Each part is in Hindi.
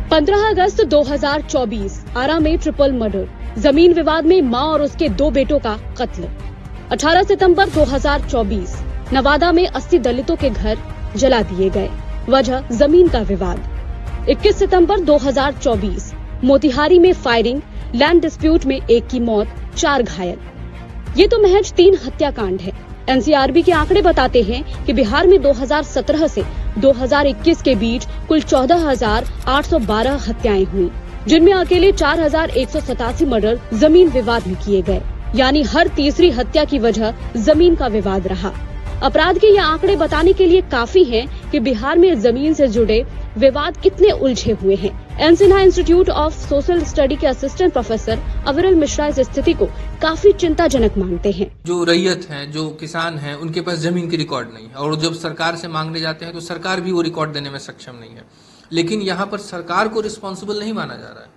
15 अगस्त 2024 आरा में ट्रिपल मर्डर, जमीन विवाद में मां और उसके 2 बेटों का कत्ल। 18 सितंबर 2024 नवादा में 80 दलितों के घर जला दिए गए, वजह जमीन का विवाद। 21 सितंबर 2024 मोतिहारी में फायरिंग, लैंड डिस्प्यूट में 1 की मौत, 4 घायल। ये तो महज 3 हत्याकांड है। एनसीआरबी के आंकड़े बताते हैं कि बिहार में 2017 से 2021 के बीच कुल 14,812 हत्याएं हुई, जिनमें अकेले 4,187 मर्डर जमीन विवाद में किए गए, यानी हर तीसरी हत्या की वजह जमीन का विवाद रहा। अपराध के ये आंकड़े बताने के लिए काफी हैं कि बिहार में जमीन से जुड़े विवाद कितने उलझे हुए हैं। एनसिन्हा इंस्टीट्यूट ऑफ सोशल स्टडी के असिस्टेंट प्रोफेसर अविरल मिश्रा इस स्थिति को काफी चिंताजनक मानते हैं। जो रैयत हैं, जो किसान हैं, उनके पास जमीन की रिकॉर्ड नहीं है और जब सरकार से मांगने जाते हैं तो सरकार भी वो रिकॉर्ड देने में सक्षम नहीं है। लेकिन यहाँ पर सरकार को रिस्पॉन्सिबल नहीं माना जा रहा है,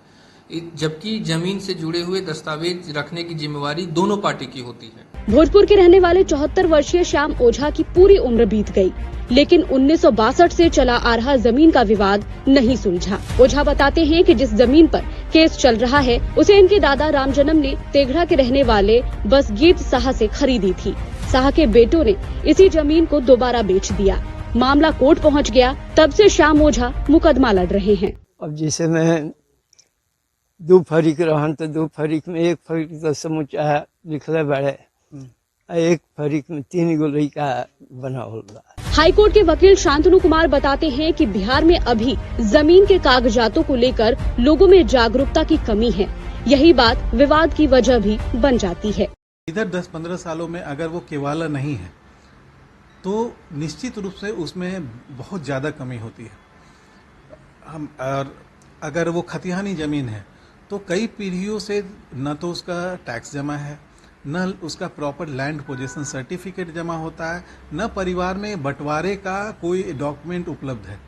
जबकि जमीन से जुड़े हुए दस्तावेज रखने की जिम्मेवारी दोनों पार्टी की होती है। भोजपुर के रहने वाले 74 वर्षीय श्याम ओझा की पूरी उम्र बीत गई, लेकिन 1962 से चला आ रहा जमीन का विवाद नहीं सुलझा। ओझा बताते हैं कि जिस जमीन पर केस चल रहा है उसे इनके दादा रामजन्म ने तेघड़ा के रहने वाले बसगीत साह से खरीदी थी। साह के बेटों ने इसी जमीन को दोबारा बेच दिया। मामला कोर्ट पहुंच गया, तब से श्याम ओझा मुकदमा लड़ रहे हैं। अब जैसे मैं 2 फरीक रहन तो 2 फरीक में 1 फरीक तो समुचा लिखले बड़े, 1 फरीक में 3 गो लड़का बना होला। हाईकोर्ट के वकील शांतनु कुमार बताते हैं कि बिहार में अभी जमीन के कागजातों को लेकर लोगों में जागरूकता की कमी है। यही बात विवाद की वजह भी बन जाती है। इधर 10-15 सालों में अगर वो केवाला नहीं है तो निश्चित रूप से उसमें बहुत ज़्यादा कमी होती है। और अगर वो खतिहानी जमीन है तो कई पीढ़ियों से न तो उसका टैक्स जमा है, न उसका प्रॉपर लैंड पोजीशन सर्टिफिकेट जमा होता है, न परिवार में बंटवारे का कोई डॉक्यूमेंट उपलब्ध है।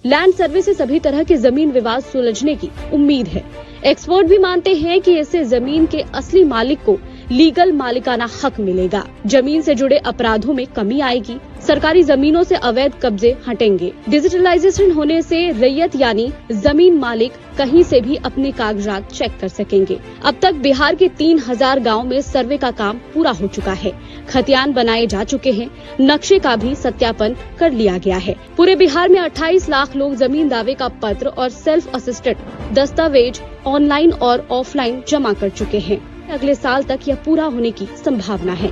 लैंड सर्वे से सभी तरह के जमीन विवाद सुलझने की उम्मीद है। एक्सपर्ट भी मानते हैं कि इससे जमीन के असली मालिक को लीगल मालिकाना हक मिलेगा, जमीन से जुड़े अपराधों में कमी आएगी, सरकारी जमीनों से अवैध कब्जे हटेंगे। डिजिटलाइजेशन होने से रैयत यानी जमीन मालिक कहीं से भी अपने कागजात चेक कर सकेंगे। अब तक बिहार के 3000 गाँव में सर्वे का काम पूरा हो चुका है, खतियान बनाए जा चुके हैं, नक्शे का भी सत्यापन कर लिया गया है। पूरे बिहार में 28 लाख लोग जमीन दावे का पत्र और सेल्फ असिस्टेड दस्तावेज ऑनलाइन और ऑफलाइन जमा कर चुके हैं। अगले साल तक यह पूरा होने की संभावना है।